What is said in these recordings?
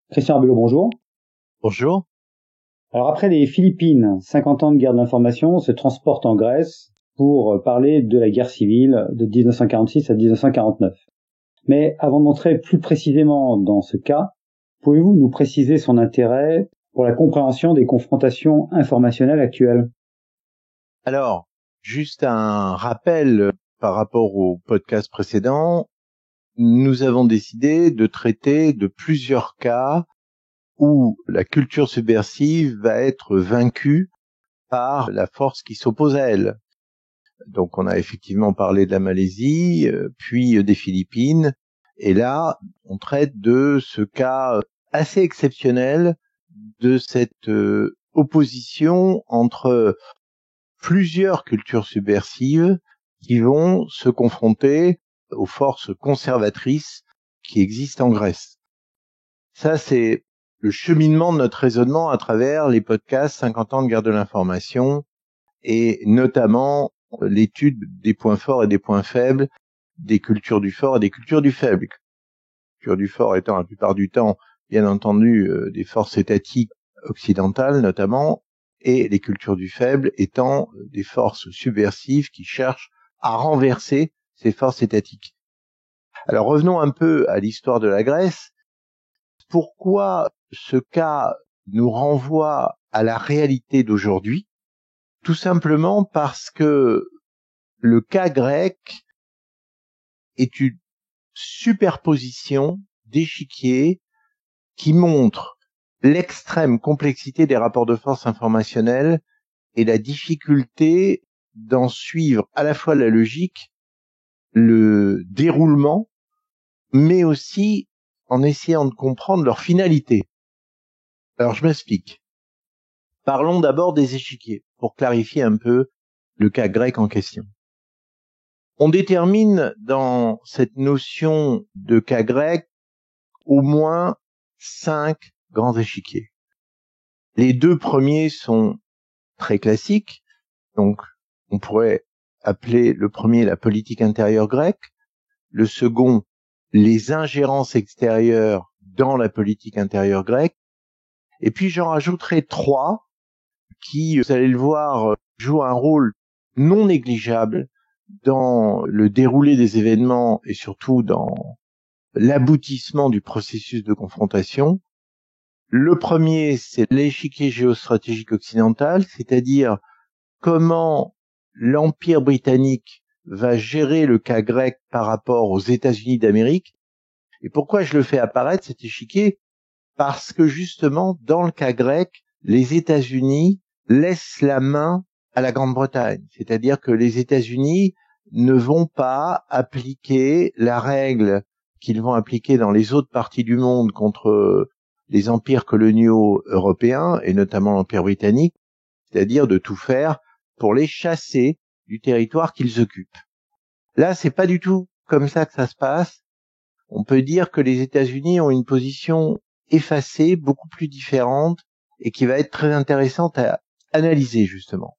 Christian Arbelot, bonjour. Bonjour. Alors après les Philippines, 50 ans de guerre de l'information, se transporte en Grèce pour parler de la guerre civile de 1946 à 1949. Mais avant d'entrer plus précisément dans ce cas, pouvez-vous nous préciser son intérêt pour la compréhension des confrontations informationnelles actuelles? Alors, juste un rappel par rapport au podcast précédent, nous avons décidé de traiter de plusieurs cas où la culture subversive va être vaincue par la force qui s'oppose à elle. Donc on a effectivement parlé de la Malaisie, puis des Philippines, et là on traite de ce cas assez exceptionnel de cette opposition entre plusieurs cultures subversives qui vont se confronter aux forces conservatrices qui existent en Grèce. Ça, c'est le cheminement de notre raisonnement à travers les podcasts 50 ans de guerre de l'information et notamment l'étude des points forts et des points faibles des cultures du fort et des cultures du faible. Les cultures du fort étant la plupart du temps, bien entendu, des forces étatiques occidentales notamment, et les cultures du faible étant des forces subversives qui cherchent à renverser ces forces étatiques. Alors revenons un peu à l'histoire de la Grèce. Pourquoi ce cas nous renvoie à la réalité d'aujourd'hui? Tout simplement parce que le cas grec est une superposition d'échiquiers qui montre l'extrême complexité des rapports de force informationnels et la difficulté d'en suivre à la fois la logique, le déroulement, mais aussi en essayant de comprendre leur finalité. Alors je m'explique. Parlons d'abord des échiquiers, pour clarifier un peu le cas grec en question. On détermine dans cette notion de cas grec au moins 5 grands échiquiers. Les 2 premiers sont très classiques, donc on pourrait appeler le premier la politique intérieure grecque, le second les ingérences extérieures dans la politique intérieure grecque, et puis j'en rajouterai 3 qui, vous allez le voir, jouent un rôle non négligeable dans le déroulé des événements et surtout dans l'aboutissement du processus de confrontation. Le premier, c'est l'échiquier géostratégique occidental, c'est-à-dire comment l'Empire britannique va gérer le cas grec par rapport aux États-Unis d'Amérique. Et pourquoi je le fais apparaître, cet échiquier? Parce que justement, dans le cas grec, les États-Unis laissent la main à la Grande-Bretagne. C'est-à-dire que les États-Unis ne vont pas appliquer la règle qu'ils vont appliquer dans les autres parties du monde contre les empires coloniaux européens, et notamment l'Empire britannique, c'est-à-dire de tout faire pour les chasser du territoire qu'ils occupent. Là, c'est pas du tout comme ça que ça se passe. On peut dire que les États-Unis ont une position effacée, beaucoup plus différente, et qui va être très intéressante à analyser, justement.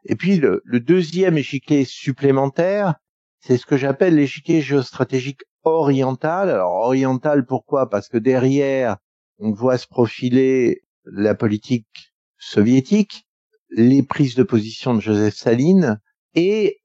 Et puis, le deuxième échiquier supplémentaire, c'est ce que j'appelle l'échiquier géostratégique oriental. Alors, oriental, pourquoi? Parce que derrière, on voit se profiler la politique soviétique, les prises de position de Joseph Staline, et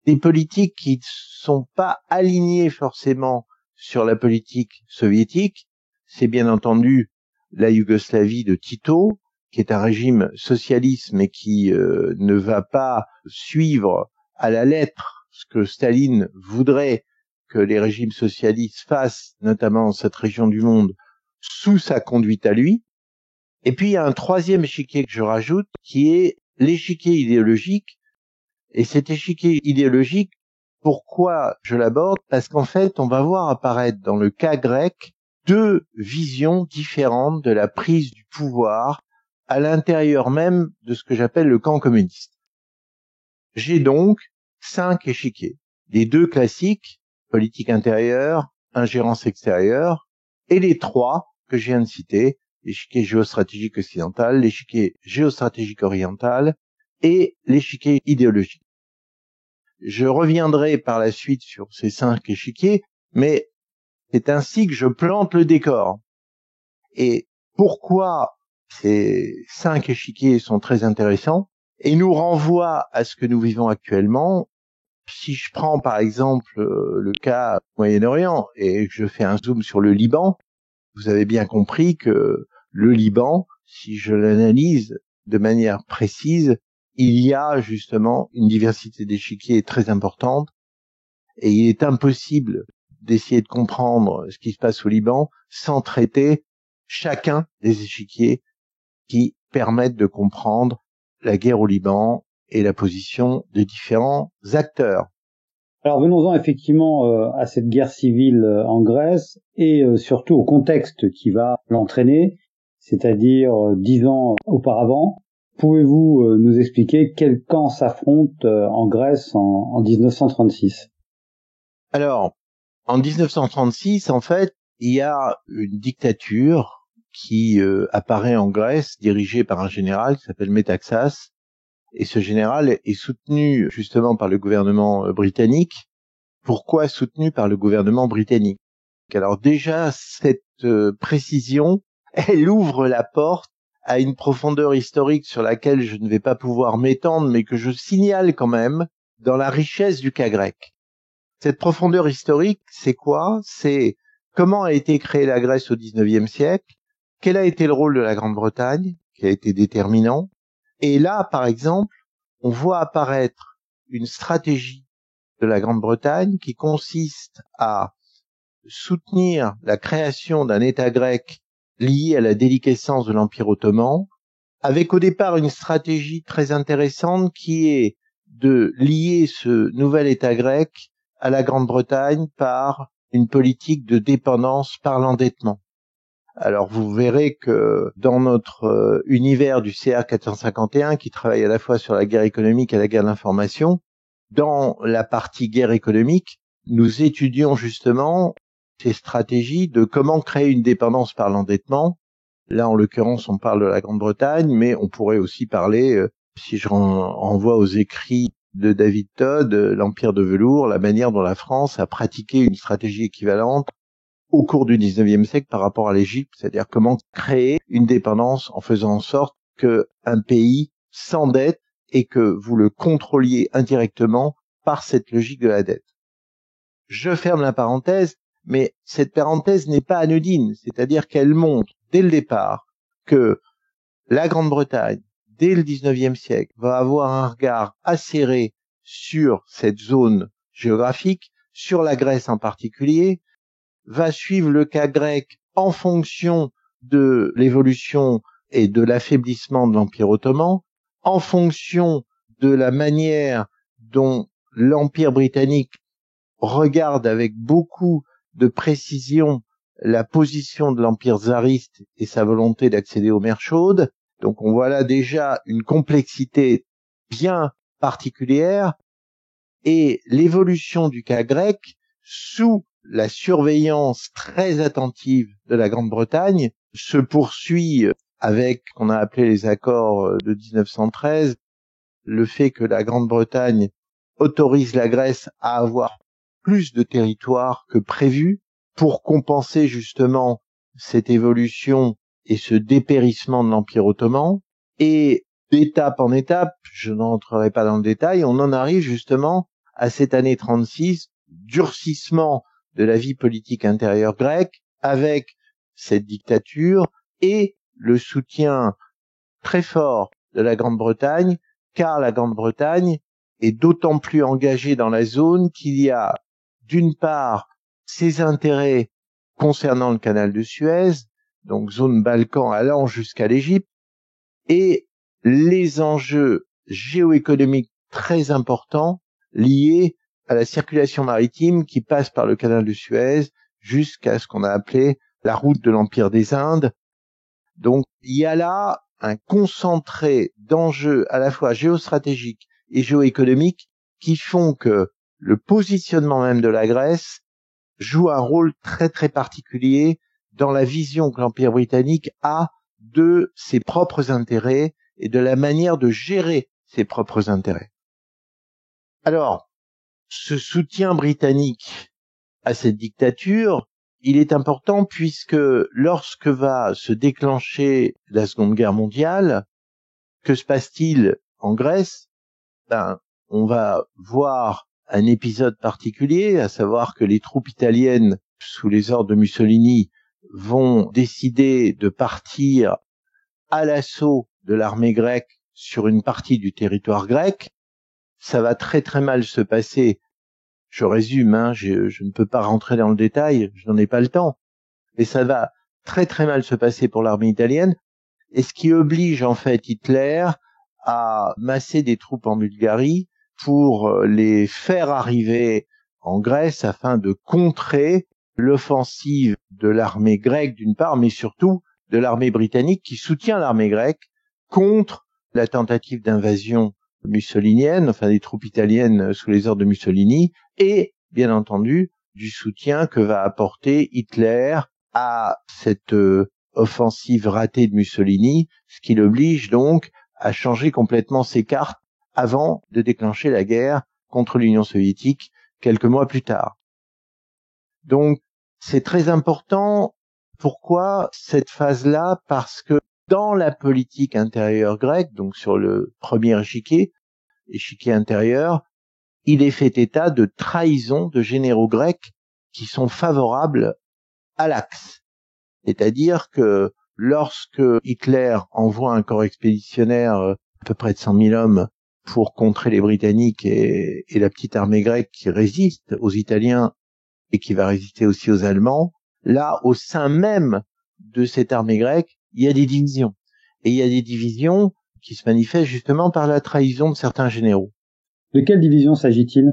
des politiques qui ne sont pas alignées forcément sur la politique soviétique. C'est bien entendu la Yougoslavie de Tito, qui est un régime socialiste mais qui ne va pas suivre à la lettre ce que Staline voudrait que les régimes socialistes fassent, notamment dans cette région du monde, sous sa conduite à lui. Et puis il y a un troisième échiquier que je rajoute, qui est l'échiquier idéologique. Et cet échiquier idéologique, pourquoi je l'aborde? Parce qu'en fait, on va voir apparaître dans le cas grec 2 visions différentes de la prise du pouvoir à l'intérieur même de ce que j'appelle le camp communiste. J'ai donc 5 échiquiers. Les 2 classiques, politique intérieure, ingérence extérieure, et les 3 que je viens de citer, l'échiquier géostratégique occidental, l'échiquier géostratégique oriental et l'échiquier idéologique. Je reviendrai par la suite sur ces 5 échiquiers, mais c'est ainsi que je plante le décor. Et pourquoi ces 5 échiquiers sont très intéressants et nous renvoient à ce que nous vivons actuellement. Si je prends par exemple le cas Moyen-Orient et que je fais un zoom sur le Liban, vous avez bien compris que le Liban, si je l'analyse de manière précise, il y a justement une diversité d'échiquiers très importante et il est impossible d'essayer de comprendre ce qui se passe au Liban sans traiter chacun des échiquiers qui permettent de comprendre la guerre au Liban et la position des différents acteurs. Alors venons-en effectivement à cette guerre civile en Grèce et surtout au contexte qui va l'entraîner, c'est-à-dire 10 ans auparavant. Pouvez-vous nous expliquer quels camps s'affrontent en Grèce en 1936 ? Alors, en 1936, en fait, il y a une dictature qui apparaît en Grèce, dirigée par un général qui s'appelle Métaxas. Et ce général est soutenu justement par le gouvernement britannique. Pourquoi soutenu par le gouvernement britannique? Alors déjà, cette précision, elle ouvre la porte à une profondeur historique sur laquelle je ne vais pas pouvoir m'étendre, mais que je signale quand même dans la richesse du cas grec. Cette profondeur historique, c'est quoi? C'est comment a été créée la Grèce au XIXe siècle, quel a été le rôle de la Grande-Bretagne, qui a été déterminant. Et là, par exemple, on voit apparaître une stratégie de la Grande-Bretagne qui consiste à soutenir la création d'un État grec lié à la déliquescence de l'Empire ottoman, avec au départ une stratégie très intéressante qui est de lier ce nouvel État grec à la Grande-Bretagne par une politique de dépendance par l'endettement. Alors vous verrez que dans notre univers du CR 451, qui travaille à la fois sur la guerre économique et la guerre d'information, dans la partie guerre économique, nous étudions justement ces stratégies de comment créer une dépendance par l'endettement. Là, en l'occurrence, on parle de la Grande-Bretagne, mais on pourrait aussi parler, si je renvoie aux écrits de David Todd, l'Empire de velours, la manière dont la France a pratiqué une stratégie équivalente au cours du 19e siècle par rapport à l'Égypte, c'est-à-dire comment créer une dépendance en faisant en sorte qu'un pays s'endette et que vous le contrôliez indirectement par cette logique de la dette. Je ferme la parenthèse, mais cette parenthèse n'est pas anodine, c'est-à-dire qu'elle montre dès le départ que la Grande-Bretagne, dès le 19e siècle, va avoir un regard acéré sur cette zone géographique, sur la Grèce en particulier, va suivre le cas grec en fonction de l'évolution et de l'affaiblissement de l'Empire ottoman, en fonction de la manière dont l'Empire britannique regarde avec beaucoup de précision la position de l'Empire tsariste et sa volonté d'accéder aux mers chaudes. Donc on voit là déjà une complexité bien particulière et l'évolution du cas grec sous la surveillance très attentive de la Grande-Bretagne se poursuit avec ce qu'on a appelé les accords de 1913, le fait que la Grande-Bretagne autorise la Grèce à avoir plus de territoire que prévu pour compenser justement cette évolution et ce dépérissement de l'Empire ottoman. Et d'étape en étape, je n'entrerai pas dans le détail, on en arrive justement à cette année 36, durcissement de la vie politique intérieure grecque avec cette dictature et le soutien très fort de la Grande-Bretagne, car la Grande-Bretagne est d'autant plus engagée dans la zone qu'il y a d'une part ses intérêts concernant le canal de Suez, donc zone Balkan allant jusqu'à l'Égypte, et les enjeux géoéconomiques très importants liés à la circulation maritime qui passe par le canal de Suez jusqu'à ce qu'on a appelé la route de l'Empire des Indes. Donc il y a là un concentré d'enjeux à la fois géostratégiques et géoéconomiques qui font que le positionnement même de la Grèce joue un rôle très très particulier dans la vision que l'Empire britannique a de ses propres intérêts et de la manière de gérer ses propres intérêts. Alors, ce soutien britannique à cette dictature il est important puisque lorsque va se déclencher la Seconde Guerre mondiale, que se passe-t-il en Grèce? On va voir un épisode particulier, à savoir que les troupes italiennes, sous les ordres de Mussolini, vont décider de partir à l'assaut de l'armée grecque sur une partie du territoire grec. Ça va très très mal se passer. Je résume, je ne peux pas rentrer dans le détail, je n'en ai pas le temps. Mais ça va très très mal se passer pour l'armée italienne, et ce qui oblige en fait Hitler à masser des troupes en Bulgarie pour les faire arriver en Grèce afin de contrer l'offensive de l'armée grecque d'une part, mais surtout de l'armée britannique qui soutient l'armée grecque contre la tentative d'invasion mussolinienne, enfin des troupes italiennes sous les ordres de Mussolini, et bien entendu du soutien que va apporter Hitler à cette offensive ratée de Mussolini, ce qui l'oblige donc à changer complètement ses cartes avant de déclencher la guerre contre l'Union soviétique quelques mois plus tard. Donc c'est très important. Pourquoi cette phase-là? Parce que dans la politique intérieure grecque, donc sur le premier échiquier intérieur, il est fait état de trahisons de généraux grecs qui sont favorables à l'Axe. C'est-à-dire que lorsque Hitler envoie un corps expéditionnaire, à peu près de 100 000 hommes, pour contrer les Britanniques et la petite armée grecque qui résiste aux Italiens et qui va résister aussi aux Allemands, là, au sein même de cette armée grecque, il y a des divisions. Et il y a des divisions qui se manifestent justement par la trahison de certains généraux. De quelle division s'agit-il?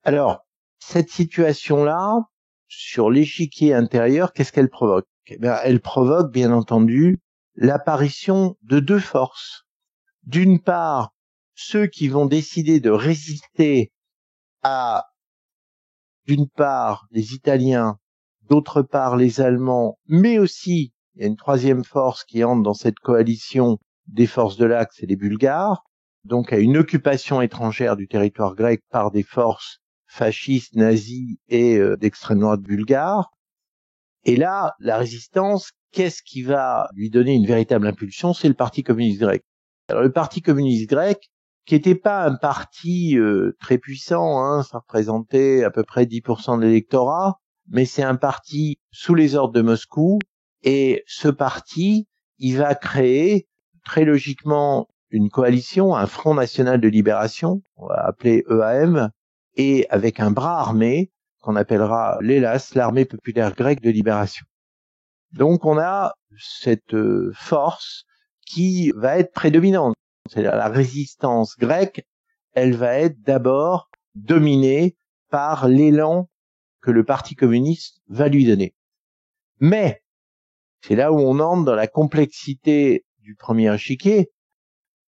Alors, cette situation-là, sur l'échiquier intérieur, qu'est-ce qu'elle provoque? Elle provoque, bien entendu, l'apparition de deux forces. D'une part, ceux qui vont décider de résister à, d'une part, les Italiens, d'autre part, les Allemands, mais aussi, il y a une troisième force qui entre dans cette coalition des forces de l'Axe et les Bulgares, donc à une occupation étrangère du territoire grec par des forces fascistes, nazis et d'extrême droite bulgares. Et là, la résistance, qu'est-ce qui va lui donner une véritable impulsion? C'est le Parti communiste grec. Alors le Parti communiste grec, qui n'était pas un parti très puissant, ça représentait à peu près 10% de l'électorat, mais c'est un parti sous les ordres de Moscou, et ce parti, il va créer très logiquement une coalition, un Front National de Libération, on va appeler EAM, et avec un bras armé qu'on appellera l'ELAS, l'Armée populaire grecque de libération. Donc on a cette force qui va être prédominante. C'est-à-dire la résistance grecque, elle va être d'abord dominée par l'élan que le Parti communiste va lui donner. Mais, c'est là où on entre dans la complexité du premier échiquier.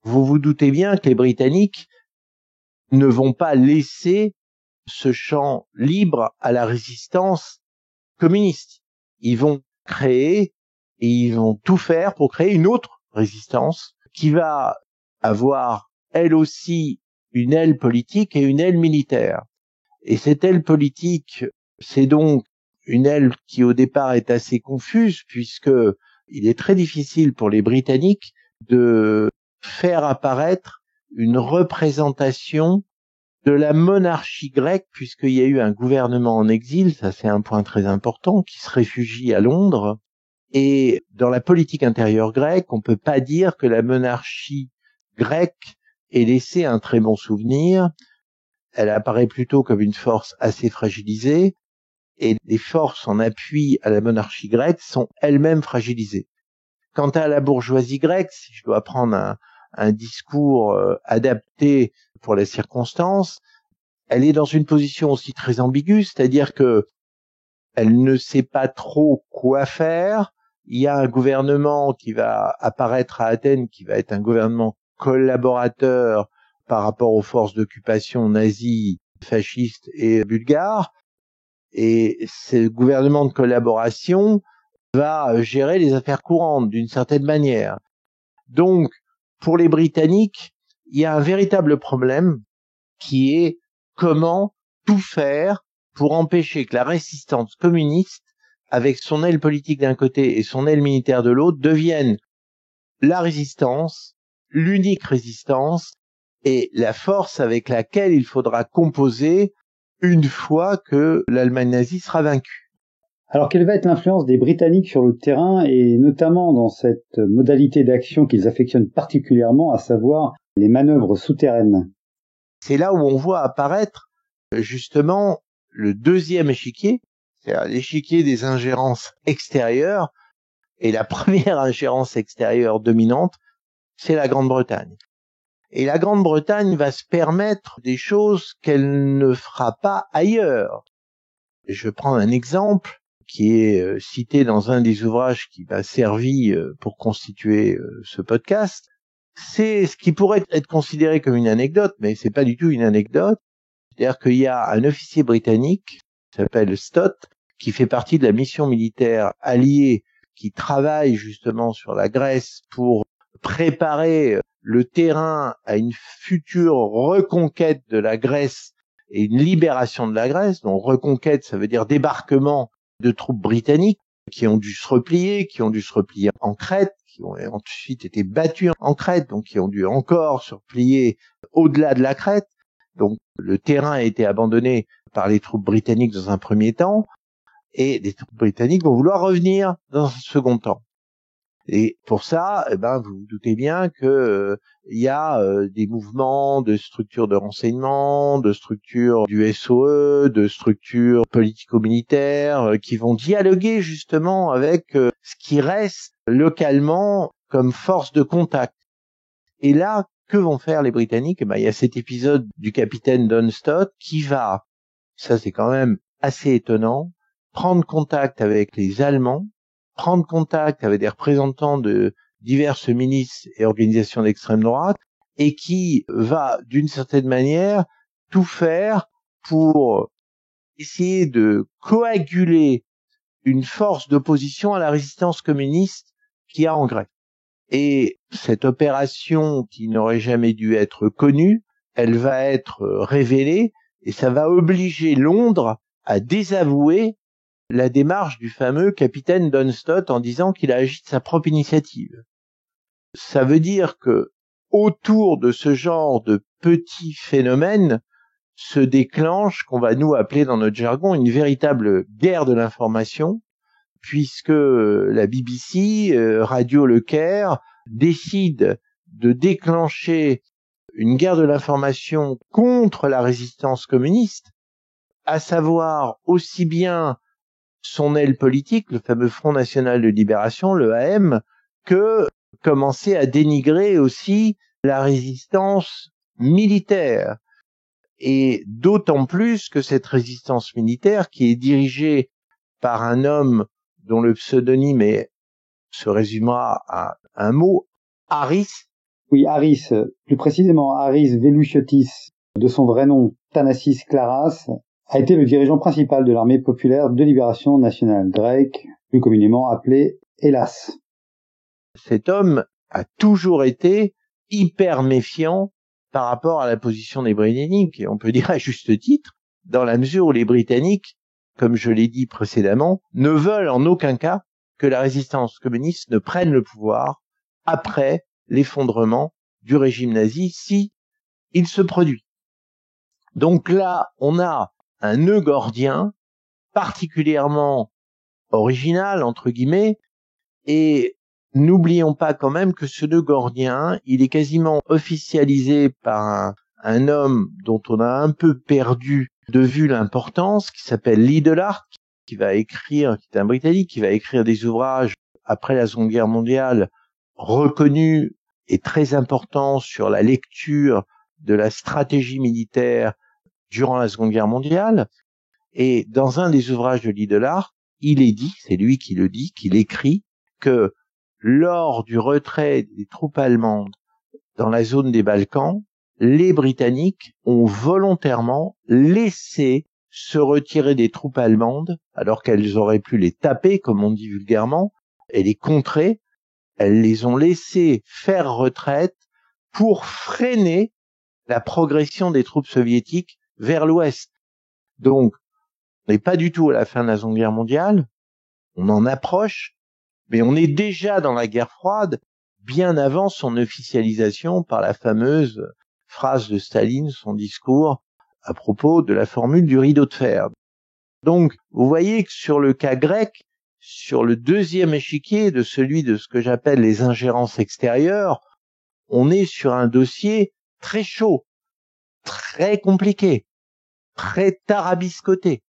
Vous vous doutez bien que les Britanniques ne vont pas laisser ce champ libre à la résistance communiste. Ils vont créer et ils vont tout faire pour créer une autre résistance qui va avoir elle aussi une aile politique et une aile militaire. Et cette aile politique, c'est donc une aile qui au départ est assez confuse puisque il est très difficile pour les Britanniques de faire apparaître une représentation de la monarchie grecque, puisqu'il y a eu un gouvernement en exil, ça c'est un point très important, qui se réfugie à Londres. Et dans la politique intérieure grecque, on peut pas dire que la monarchie grecque ait laissé un très bon souvenir. Elle apparaît plutôt comme une force assez fragilisée, et les forces en appui à la monarchie grecque sont elles-mêmes fragilisées. Quant à la bourgeoisie grecque, si je dois prendre un discours adapté pour les circonstances, elle est dans une position aussi très ambiguë, c'est-à-dire que elle ne sait pas trop quoi faire. Il y a un gouvernement qui va apparaître à Athènes, qui va être un gouvernement collaborateur par rapport aux forces d'occupation nazies, fascistes et bulgares. Et ce gouvernement de collaboration va gérer les affaires courantes d'une certaine manière. Donc, pour les Britanniques, il y a un véritable problème qui est comment tout faire pour empêcher que la résistance communiste avec son aile politique d'un côté et son aile militaire de l'autre, deviennent la résistance, l'unique résistance et la force avec laquelle il faudra composer une fois que l'Allemagne nazie sera vaincue. Alors, quelle va être l'influence des Britanniques sur le terrain et notamment dans cette modalité d'action qu'ils affectionnent particulièrement, à savoir les manœuvres souterraines? C'est là où on voit apparaître justement le deuxième échiquier, c'est-à-dire l'échiquier des ingérences extérieures, et la première ingérence extérieure dominante, c'est la Grande-Bretagne. Et la Grande-Bretagne va se permettre des choses qu'elle ne fera pas ailleurs. Je prends un exemple qui est cité dans un des ouvrages qui m'a servi pour constituer ce podcast. C'est ce qui pourrait être considéré comme une anecdote, mais c'est pas du tout une anecdote. C'est-à-dire qu'il y a un officier britannique, qui s'appelle Stott, qui fait partie de la mission militaire alliée, qui travaille justement sur la Grèce pour préparer le terrain à une future reconquête de la Grèce et une libération de la Grèce. Donc reconquête, ça veut dire débarquement de troupes britanniques qui ont dû se replier, en Crète, qui ont ensuite été battus en Crète, donc qui ont dû encore se replier au-delà de la Crète. Donc le terrain a été abandonné par les troupes britanniques dans un premier temps, et les troupes britanniques vont vouloir revenir dans un second temps. Et pour ça, vous vous doutez bien que il y a des mouvements de structures de renseignement, de structures du SOE, de structures politico-militaires qui vont dialoguer justement avec ce qui reste localement comme force de contact. Et là, que vont faire les Britanniques? Il y a cet épisode du capitaine Don Stott qui va, ça c'est quand même assez étonnant, prendre contact avec les Allemands, prendre contact avec des représentants de diverses milices et organisations d'extrême droite, et qui va, d'une certaine manière, tout faire pour essayer de coaguler une force d'opposition à la résistance communiste qu'il y a en Grèce. Et cette opération qui n'aurait jamais dû être connue, elle va être révélée, et ça va obliger Londres à désavouer la démarche du fameux capitaine Don Stott en disant qu'il a agi de sa propre initiative. Ça veut dire que autour de ce genre de petits phénomènes se déclenche, qu'on va nous appeler dans notre jargon, une véritable guerre de l'information, puisque la BBC, Radio Le Caire, décide de déclencher une guerre de l'information contre la résistance communiste, à savoir aussi bien son aile politique, le fameux Front National de Libération, le AM, que commencer à dénigrer aussi la résistance militaire. Et d'autant plus que cette résistance militaire, qui est dirigée par un homme dont le pseudonyme se résumera à un mot, Harris. Oui, Harris, plus précisément Harris Velouchiotis, de son vrai nom Thanassis Klaras, a été le dirigeant principal de l'armée populaire de libération nationale grecque, plus communément appelée Hellas. Cet homme a toujours été hyper méfiant par rapport à la position des Britanniques, et on peut dire à juste titre, dans la mesure où les Britanniques, comme je l'ai dit précédemment, ne veulent en aucun cas que la résistance communiste ne prenne le pouvoir après l'effondrement du régime nazi, si il se produit. Donc là, on a un nœud gordien particulièrement original, entre guillemets, et n'oublions pas quand même que ce nœud gordien, il est quasiment officialisé par un homme dont on a un peu perdu de vue l'importance, qui s'appelle Lidlard, qui est un Britannique, qui va écrire des ouvrages après la Seconde Guerre mondiale reconnus et très importants sur la lecture de la stratégie militaire durant la Seconde Guerre mondiale. Et dans un des ouvrages de Lidlard, il est dit, c'est lui qui le dit, qu'il écrit que lors du retrait des troupes allemandes dans la zone des Balkans, les Britanniques ont volontairement laissé se retirer des troupes allemandes, alors qu'elles auraient pu les taper, comme on dit vulgairement, et les contrer. Elles les ont laissés faire retraite pour freiner la progression des troupes soviétiques vers l'ouest. Donc, on n'est pas du tout à la fin de la Seconde Guerre mondiale, on en approche, mais on est déjà dans la guerre froide, bien avant son officialisation par la fameuse phrase de Staline, son discours à propos de la formule du rideau de fer. Donc, vous voyez que sur le cas grec, sur le deuxième échiquier de celui de ce que j'appelle les ingérences extérieures, on est sur un dossier très chaud, très compliqué, très tarabiscoté.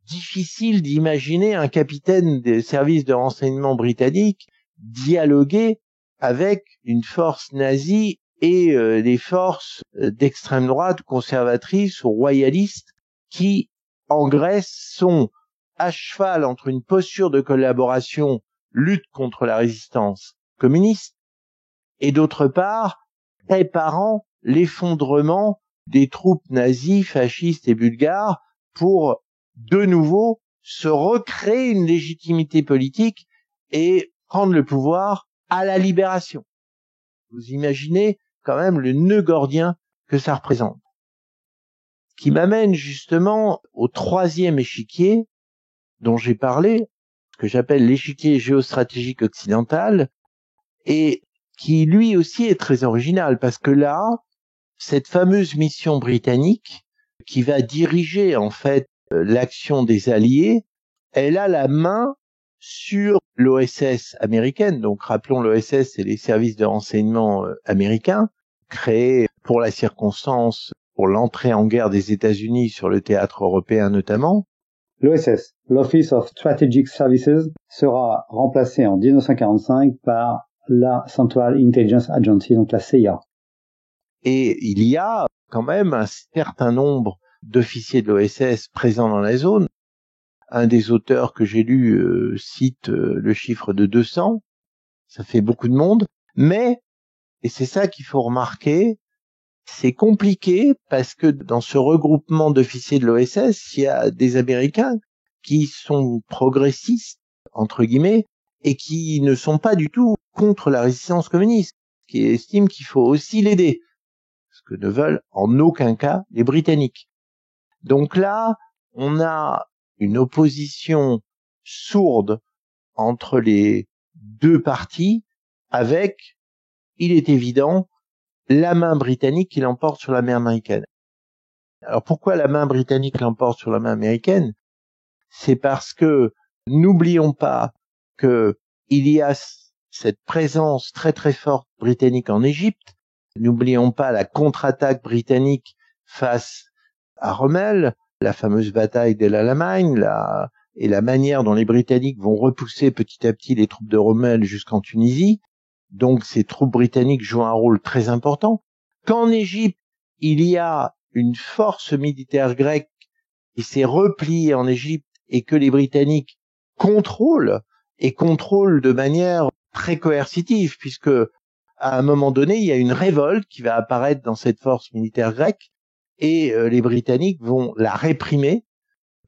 Difficile d'imaginer un capitaine des services de renseignement britanniques dialoguer avec une force nazie et des forces d'extrême droite, conservatrices ou royalistes qui, en Grèce, sont à cheval entre une posture de collaboration, lutte contre la résistance communiste, et d'autre part, préparant l'effondrement des troupes nazies, fascistes et bulgares pour, de nouveau, se recréer une légitimité politique et prendre le pouvoir à la libération. Vous imaginez quand même le nœud gordien que ça représente. Ce qui m'amène justement au troisième échiquier dont j'ai parlé, ce que j'appelle l'échiquier géostratégique occidental, et qui lui aussi est très original, parce que là, cette fameuse mission britannique, qui va diriger en fait l'action des Alliés, elle a la main sur l'OSS américaine. Donc rappelons, l'OSS, c'est les services de renseignement américains, créés pour la circonstance, pour l'entrée en guerre des États-Unis sur le théâtre européen notamment. L'OSS, l'Office of Strategic Services, sera remplacé en 1945 par la Central Intelligence Agency, donc la CIA. Et il y a quand même un certain nombre d'officiers de l'OSS présents dans la zone. Un des auteurs que j'ai lu cite le chiffre de 200. Ça fait beaucoup de monde. Mais, et c'est ça qu'il faut remarquer, c'est compliqué parce que dans ce regroupement d'officiers de l'OSS, il y a des Américains qui sont progressistes, entre guillemets, et qui ne sont pas du tout contre la résistance communiste, qui estiment qu'il faut aussi l'aider, ce que ne veulent en aucun cas les Britanniques. Donc là, on a une opposition sourde entre les deux parties, avec, il est évident, la main britannique qui l'emporte sur la main américaine. Alors pourquoi la main britannique l'emporte sur la main américaine? C'est parce que n'oublions pas que il y a cette présence très très forte britannique en Égypte. N'oublions pas la contre-attaque britannique face à Rommel, la fameuse bataille d'El Alamein, et la manière dont les Britanniques vont repousser petit à petit les troupes de Rommel jusqu'en Tunisie. Donc ces troupes britanniques jouent un rôle très important. Qu'en Égypte, il y a une force militaire grecque qui s'est repliée en Égypte et que les Britanniques contrôlent de manière très coercitive, puisque à un moment donné, il y a une révolte qui va apparaître dans cette force militaire grecque et les Britanniques vont la réprimer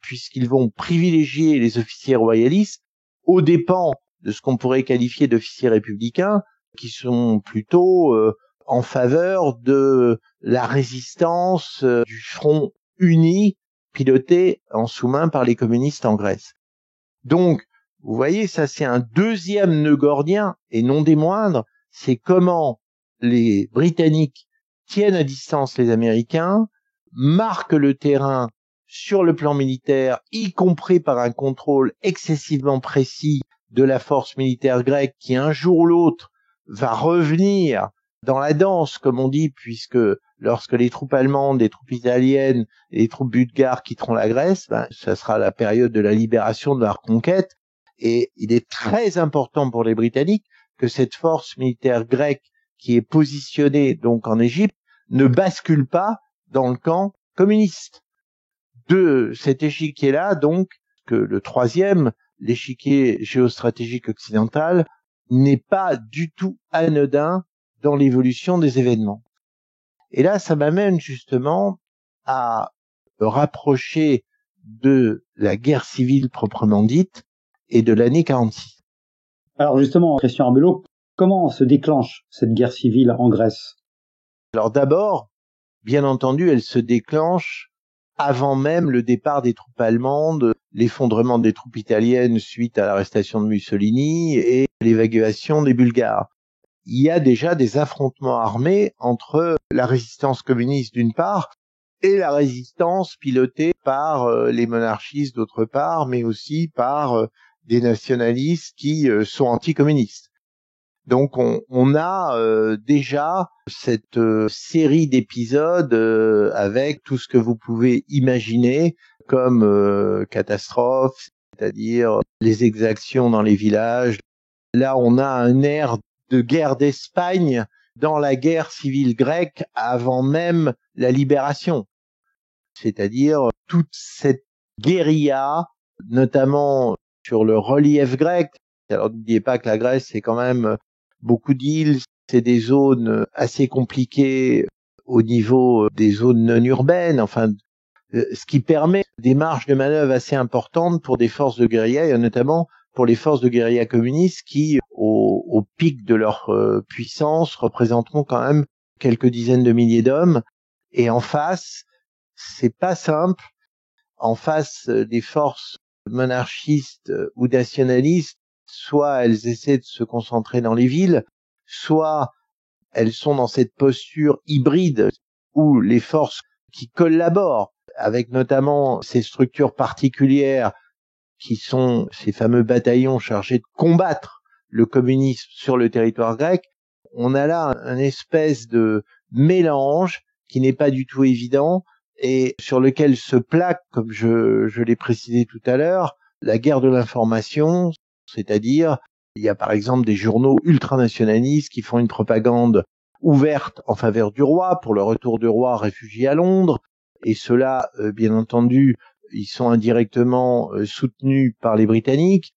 puisqu'ils vont privilégier les officiers royalistes aux dépens de ce qu'on pourrait qualifier d'officiers républicains qui sont plutôt en faveur de la résistance du front uni piloté en sous-main par les communistes en Grèce. Donc, vous voyez, ça c'est un deuxième nœud gordien, et non des moindres, c'est comment les Britanniques tiennent à distance les Américains, marquent le terrain sur le plan militaire, y compris par un contrôle excessivement précis de la force militaire grecque qui un jour ou l'autre va revenir dans la danse, comme on dit, puisque lorsque les troupes allemandes, les troupes italiennes et les troupes bulgares quitteront la Grèce, ça sera la période de la libération, de la reconquête. Et il est très important pour les Britanniques que cette force militaire grecque qui est positionnée donc en Égypte ne bascule pas dans le camp communiste. De cet échiquier-là, donc, que le troisième, l'échiquier géostratégique occidental, n'est pas du tout anodin dans l'évolution des événements. Et là, ça m'amène justement à me rapprocher de la guerre civile proprement dite et de l'année 46. Alors justement, Christian Arbelot, comment se déclenche cette guerre civile en Grèce? Alors d'abord, bien entendu, elle se déclenche avant même le départ des troupes allemandes, l'effondrement des troupes italiennes suite à l'arrestation de Mussolini et l'évacuation des Bulgares. Il y a déjà des affrontements armés entre la résistance communiste d'une part et la résistance pilotée par les monarchistes d'autre part, mais aussi par des nationalistes qui sont anticommunistes. Donc on a déjà cette série d'épisodes avec tout ce que vous pouvez imaginer comme catastrophe, c'est-à-dire les exactions dans les villages. Là, on a un air de guerre d'Espagne dans la guerre civile grecque avant même la libération. C'est-à-dire toute cette guérilla, notamment sur le relief grec. Alors n'oubliez pas que la Grèce, c'est quand même beaucoup d'îles, c'est des zones assez compliquées au niveau des zones non urbaines, enfin, ce qui permet des marges de manœuvre assez importantes pour des forces de guérilla, et notamment pour les forces de guérilla communistes qui, au pic de leur puissance, représenteront quand même quelques dizaines de milliers d'hommes. Et en face, c'est pas simple. En face des forces monarchistes ou nationalistes, soit elles essaient de se concentrer dans les villes, soit elles sont dans cette posture hybride où les forces qui collaborent avec notamment ces structures particulières qui sont ces fameux bataillons chargés de combattre le communisme sur le territoire grec, on a là un espèce de mélange qui n'est pas du tout évident et sur lequel se plaque, comme je l'ai précisé tout à l'heure, la guerre de l'information, c'est-à-dire il y a par exemple des journaux ultranationalistes qui font une propagande ouverte en faveur du roi pour le retour du roi réfugié à Londres, et cela, bien entendu, ils sont indirectement soutenus par les Britanniques.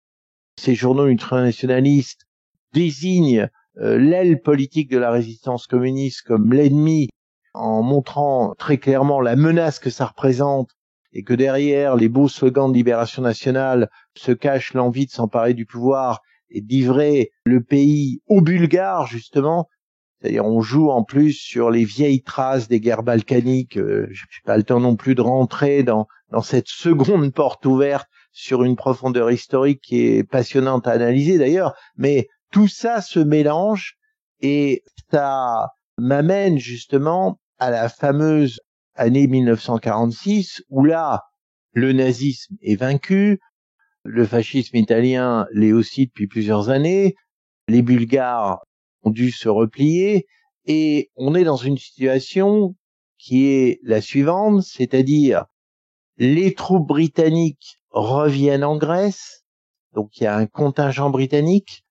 Ces journaux ultranationalistes désignent l'aile politique de la résistance communiste comme l'ennemi en montrant très clairement la menace que ça représente et que derrière les beaux slogans de libération nationale se cache l'envie de s'emparer du pouvoir et de livrer le pays aux Bulgares, justement. C'est-à-dire on joue en plus sur les vieilles traces des guerres balkaniques. Je n'ai pas le temps non plus de rentrer dans cette seconde porte ouverte sur une profondeur historique qui est passionnante à analyser d'ailleurs. Mais tout ça se mélange et ça m'amène justement à la fameuse année 1946 où là, le nazisme est vaincu, le fascisme italien l'est aussi depuis plusieurs années, les Bulgares ont dû se replier et on est dans une situation qui est la suivante, c'est-à-dire les troupes britanniques reviennent en Grèce, donc il y a un contingent britannique.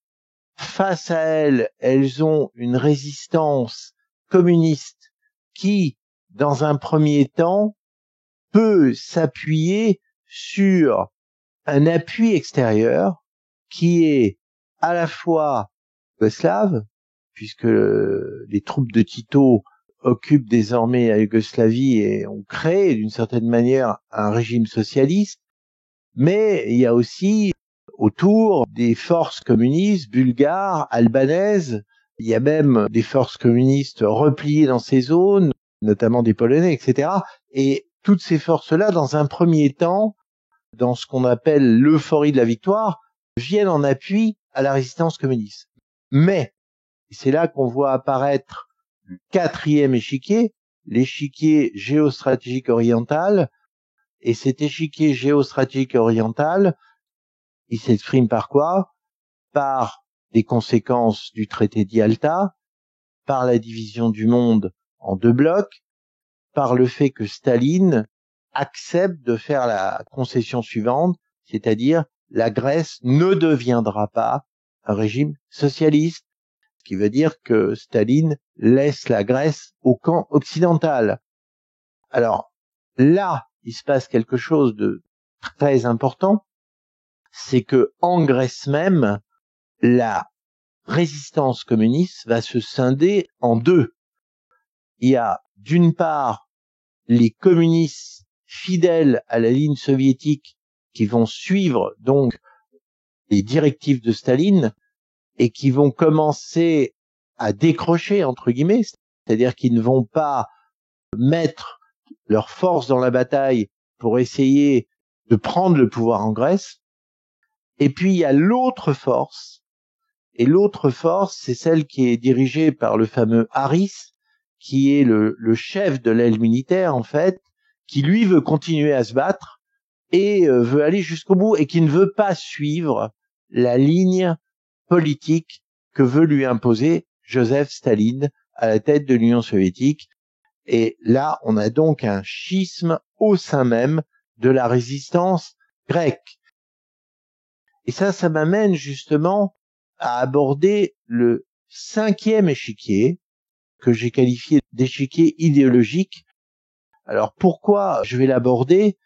Face à elles, elles ont une résistance communiste qui, dans un premier temps, peut s'appuyer sur un appui extérieur qui est à la fois yougoslave, puisque les troupes de Tito occupent désormais la Yougoslavie et ont créé d'une certaine manière un régime socialiste, mais il y a aussi autour des forces communistes bulgares, albanaises, il y a même des forces communistes repliées dans ces zones, notamment des Polonais, etc. Et toutes ces forces-là, dans un premier temps, dans ce qu'on appelle l'euphorie de la victoire, viennent en appui à la résistance communiste. Mais, c'est là qu'on voit apparaître le quatrième échiquier, l'échiquier géostratégique oriental, et cet échiquier géostratégique oriental, il s'exprime par quoi? Par des conséquences du traité d'Yalta, par la division du monde en deux blocs, par le fait que Staline accepte de faire la concession suivante, c'est-à-dire la Grèce ne deviendra pas un régime socialiste, ce qui veut dire que Staline laisse la Grèce au camp occidental. Alors là, il se passe quelque chose de très important, c'est que en Grèce même, la résistance communiste va se scinder en deux. Il y a d'une part les communistes fidèles à la ligne soviétique qui vont suivre donc les directives de Staline et qui vont commencer à décrocher entre guillemets, c'est-à-dire qu'ils ne vont pas mettre leur force dans la bataille pour essayer de prendre le pouvoir en Grèce. Et puis il y a l'autre force, et l'autre force, c'est celle qui est dirigée par le fameux Aris, qui est le chef de l'aile militaire en fait, qui lui veut continuer à se battre et veut aller jusqu'au bout et qui ne veut pas suivre la ligne politique que veut lui imposer Joseph Staline à la tête de l'Union soviétique. Et là, on a donc un schisme au sein même de la résistance grecque. Et ça m'amène justement à aborder le 5e échiquier, que j'ai qualifié d'échiquier idéologique. Alors pourquoi je vais l'aborder?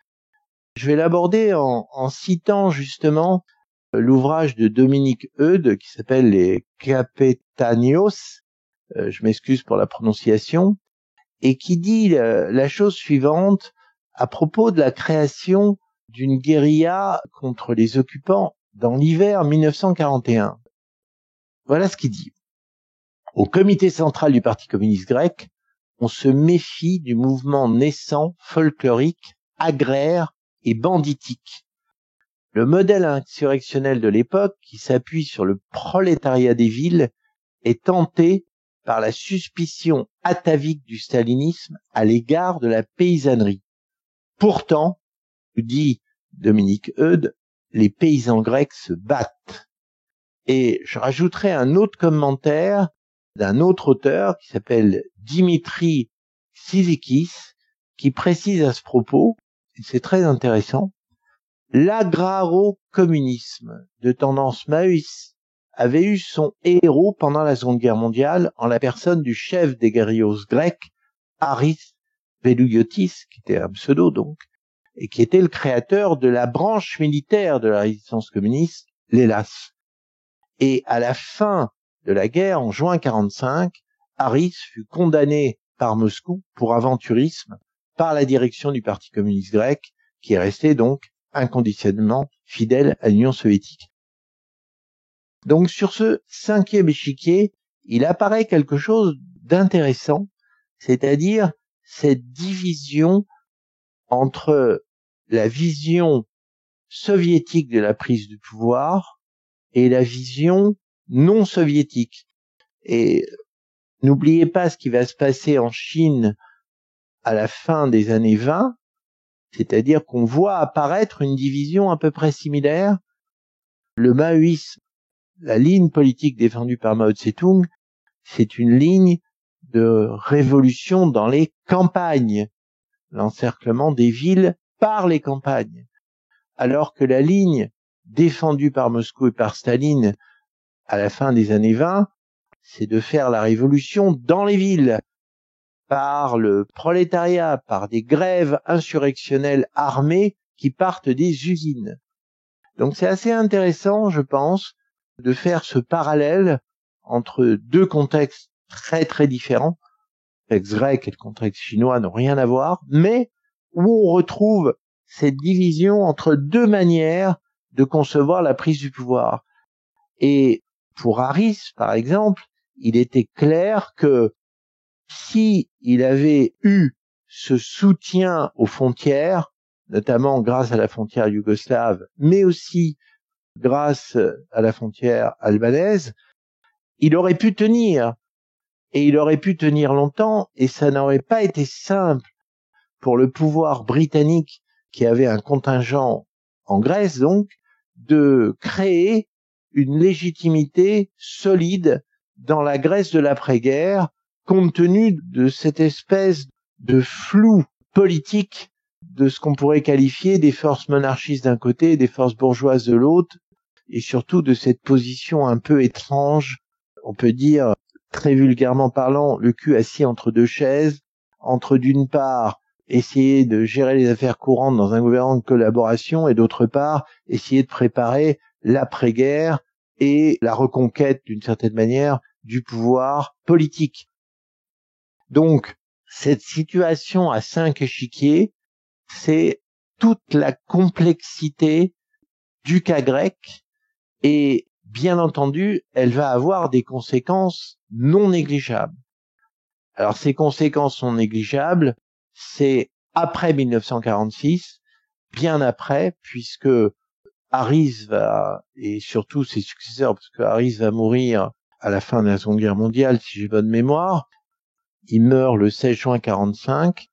Je vais l'aborder en citant justement l'ouvrage de Dominique Eudes qui s'appelle Les Capetanios, je m'excuse pour la prononciation, et qui dit la chose suivante à propos de la création d'une guérilla contre les occupants dans l'hiver 1941. Voilà ce qu'il dit. Au comité central du Parti communiste grec, on se méfie du mouvement naissant, folklorique, agraire et banditique. Le modèle insurrectionnel de l'époque, qui s'appuie sur le prolétariat des villes, est tenté par la suspicion atavique du stalinisme à l'égard de la paysannerie. Pourtant, dit Dominique Eudes, les paysans grecs se battent. Et je rajouterai un autre commentaire d'un autre auteur qui s'appelle Dimitri Sizikis, qui précise à ce propos, et c'est très intéressant, l'agraro-communisme de tendance maoïste avait eu son héros pendant la Seconde Guerre mondiale en la personne du chef des guerrilleros grecs, Aris Velouiotis, qui était un pseudo donc, et qui était le créateur de la branche militaire de la résistance communiste, l'Hélas. Et à la fin de la guerre, en juin 1945, Aris fut condamné par Moscou pour aventurisme par la direction du Parti communiste grec, qui est resté donc inconditionnellement fidèle à l'Union soviétique. Donc sur ce 5e échiquier, il apparaît quelque chose d'intéressant, c'est-à-dire cette division entre la vision soviétique de la prise du pouvoir et la vision non soviétique. Et n'oubliez pas ce qui va se passer en Chine à la fin des années 20, c'est-à-dire qu'on voit apparaître une division à peu près similaire. Le maoïsme, la ligne politique défendue par Mao Tse-tung, c'est une ligne de révolution dans les campagnes, l'encerclement des villes par les campagnes, alors que la ligne défendue par Moscou et par Staline à la fin des années 20, c'est de faire la révolution dans les villes, par le prolétariat, par des grèves insurrectionnelles armées qui partent des usines. Donc c'est assez intéressant, je pense, de faire ce parallèle entre deux contextes très très différents. Le contexte grec et le contexte chinois n'ont rien à voir, mais où on retrouve cette division entre deux manières de concevoir la prise du pouvoir. Et pour Aris, par exemple, il était clair que si il avait eu ce soutien aux frontières, notamment grâce à la frontière yougoslave, mais aussi grâce à la frontière albanaise, il aurait pu tenir, et il aurait pu tenir longtemps, et ça n'aurait pas été simple pour le pouvoir britannique, qui avait un contingent en Grèce donc, de créer une légitimité solide dans la Grèce de l'après-guerre, compte tenu de cette espèce de flou politique de ce qu'on pourrait qualifier des forces monarchistes d'un côté et des forces bourgeoises de l'autre, et surtout de cette position un peu étrange, on peut dire, très vulgairement parlant, le cul assis entre deux chaises, entre d'une part essayer de gérer les affaires courantes dans un gouvernement de collaboration et d'autre part essayer de préparer l'après-guerre et la reconquête d'une certaine manière du pouvoir politique. Donc, cette situation à 5 échiquiers, c'est toute la complexité du cas grec et, bien entendu, elle va avoir des conséquences non négligeables. Alors, ces conséquences non négligeables, c'est après 1946, bien après, puisque Harris et surtout ses successeurs, parce que Harris va mourir à la fin de la Seconde Guerre mondiale, si j'ai bonne mémoire, il meurt le 16 juin 45,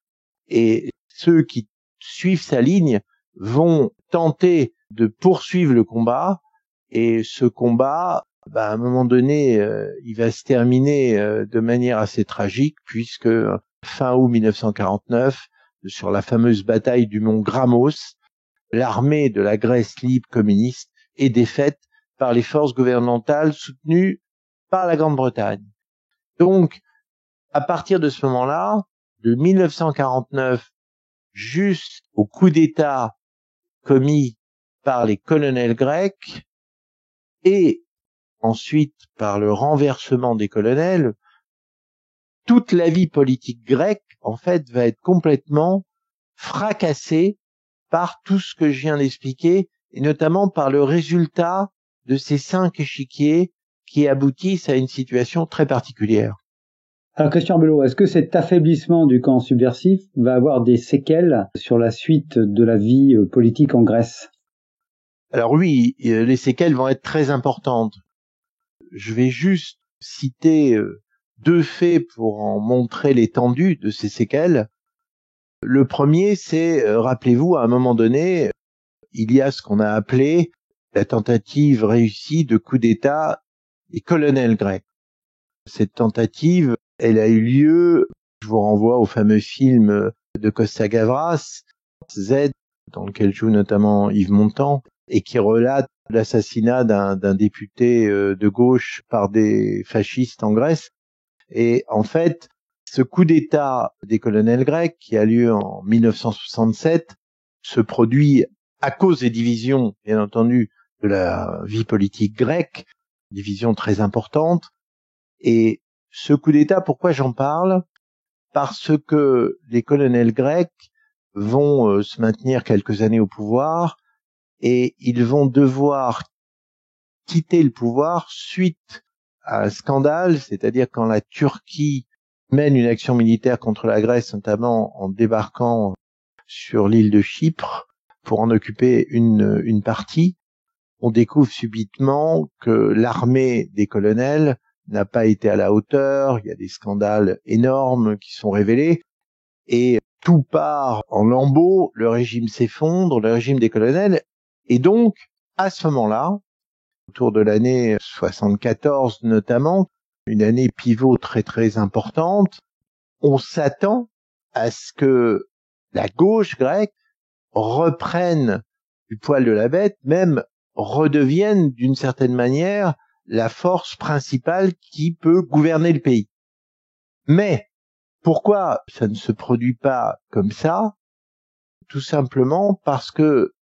et ceux qui suivent sa ligne vont tenter de poursuivre le combat, et ce combat, à un moment donné, il va se terminer de manière assez tragique, puisque fin août 1949, sur la fameuse bataille du mont Grammos, l'armée de la Grèce libre communiste est défaite par les forces gouvernementales soutenues par la Grande-Bretagne. Donc, à partir de ce moment-là, de 1949 jusqu'au coup d'État commis par les colonels grecs et ensuite par le renversement des colonels, toute la vie politique grecque, en fait, va être complètement fracassée par tout ce que je viens d'expliquer, et notamment par le résultat de ces 5 échiquiers qui aboutissent à une situation très particulière. Alors Christian Belot, est-ce que cet affaiblissement du camp subversif va avoir des séquelles sur la suite de la vie politique en Grèce? Alors oui, les séquelles vont être très importantes. Je vais juste citer 2 faits pour en montrer l'étendue de ces séquelles. Le premier, c'est, rappelez-vous, à un moment donné, il y a ce qu'on a appelé la tentative réussie de coup d'État des colonels grecs. Cette tentative, elle a eu lieu, je vous renvoie au fameux film de Costa Gavras, Z, dans lequel joue notamment Yves Montand, et qui relate l'assassinat d'un député de gauche par des fascistes en Grèce. Et en fait, ce coup d'État des colonels grecs, qui a lieu en 1967, se produit à cause des divisions, bien entendu, de la vie politique grecque, division très importante. Et ce coup d'État, pourquoi j'en parle? Parce que les colonels grecs vont se maintenir quelques années au pouvoir et ils vont devoir quitter le pouvoir suite à un scandale, c'est-à-dire quand la Turquie mène une action militaire contre la Grèce, notamment en débarquant sur l'île de Chypre pour en occuper une partie, on découvre subitement que l'armée des colonels n'a pas été à la hauteur, il y a des scandales énormes qui sont révélés, et tout part en lambeaux, le régime s'effondre, le régime des colonels, et donc, à ce moment-là, autour de l'année 74 notamment, une année pivot très très importante, on s'attend à ce que la gauche grecque reprenne du poil de la bête, même redevienne d'une certaine manière la force principale qui peut gouverner le pays. Mais pourquoi ça ne se produit pas comme ça? Tout simplement parce que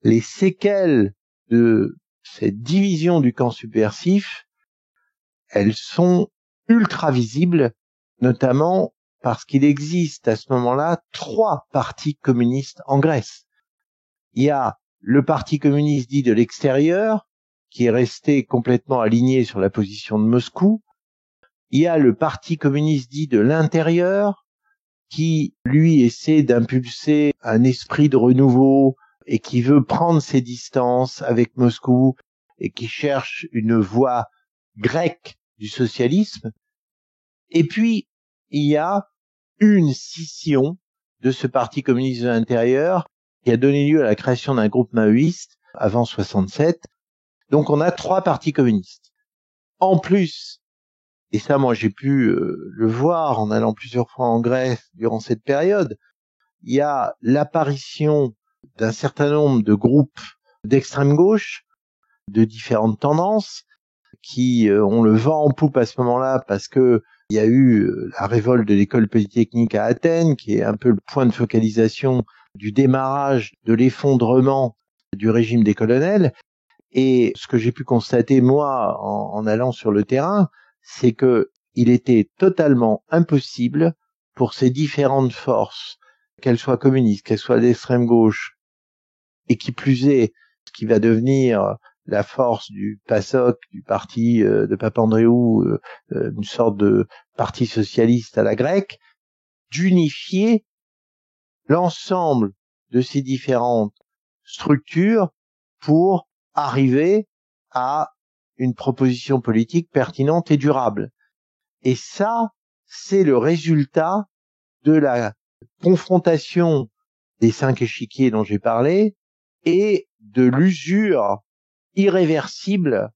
les séquelles de cette division du camp subversif, elles sont ultra visibles, notamment parce qu'il existe à ce moment-là 3 partis communistes en Grèce. Il y a le parti communiste dit de l'extérieur, qui est resté complètement aligné sur la position de Moscou. Il y a le parti communiste dit de l'intérieur, qui, lui, essaie d'impulser un esprit de renouveau et qui veut prendre ses distances avec Moscou et qui cherche une voie grecque du socialisme. Et puis, il y a une scission de ce parti communiste de l'intérieur qui a donné lieu à la création d'un groupe maoïste avant 67. Donc on a 3 partis communistes. En plus, et ça moi j'ai pu le voir en allant plusieurs fois en Grèce durant cette période, il y a l'apparition d'un certain nombre de groupes d'extrême gauche, de différentes tendances, qui ont le vent en poupe à ce moment-là parce que il y a eu la révolte de l'école polytechnique à Athènes, qui est un peu le point de focalisation du démarrage de l'effondrement du régime des colonels. Et ce que j'ai pu constater, moi, en allant sur le terrain, c'est que il était totalement impossible pour ces différentes forces, qu'elles soient communistes, qu'elles soient d'extrême gauche, et qui plus est, ce qui va devenir la force du PASOK, du parti de Papandréou, une sorte de parti socialiste à la grecque, d'unifier l'ensemble de ces différentes structures pour arriver à une proposition politique pertinente et durable. Et ça, c'est le résultat de la confrontation des 5 échiquiers dont j'ai parlé et de l'usure irréversible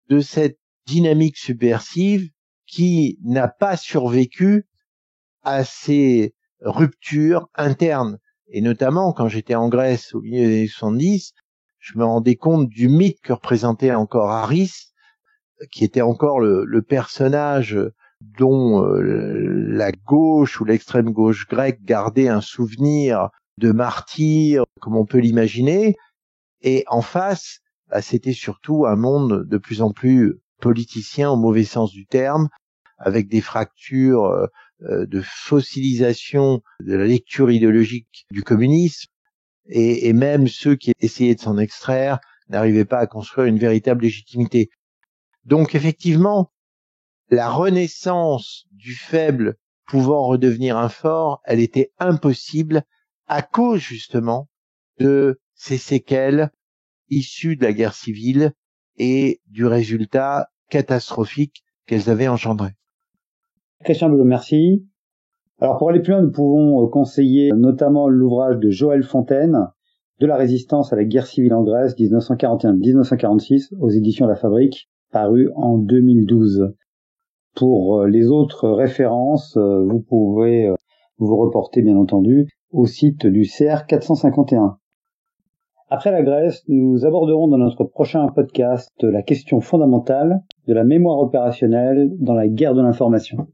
de cette dynamique subversive qui n'a pas survécu à ces ruptures internes. Et notamment, quand j'étais en Grèce au milieu des années 70, je me rendais compte du mythe que représentait encore Harris, qui était encore le personnage dont la gauche ou l'extrême gauche grecque gardait un souvenir de martyr, comme on peut l'imaginer. Et en face, c'était surtout un monde de plus en plus politicien au mauvais sens du terme, avec des fractures de fossilisation de la lecture idéologique du communisme, et même ceux qui essayaient de s'en extraire n'arrivaient pas à construire une véritable légitimité. Donc effectivement, la renaissance du faible pouvant redevenir un fort, elle était impossible à cause justement de ces séquelles issues de la guerre civile et du résultat catastrophique qu'elles avaient engendré. Christian Belot, merci. Alors pour aller plus loin, nous pouvons conseiller notamment l'ouvrage de Joël Fontaine, De la résistance à la guerre civile en Grèce, 1941-1946, aux éditions La Fabrique, paru en 2012. Pour les autres références, vous pouvez vous reporter bien entendu au site du CR 451. Après la Grèce, nous aborderons dans notre prochain podcast la question fondamentale de la mémoire opérationnelle dans la guerre de l'information.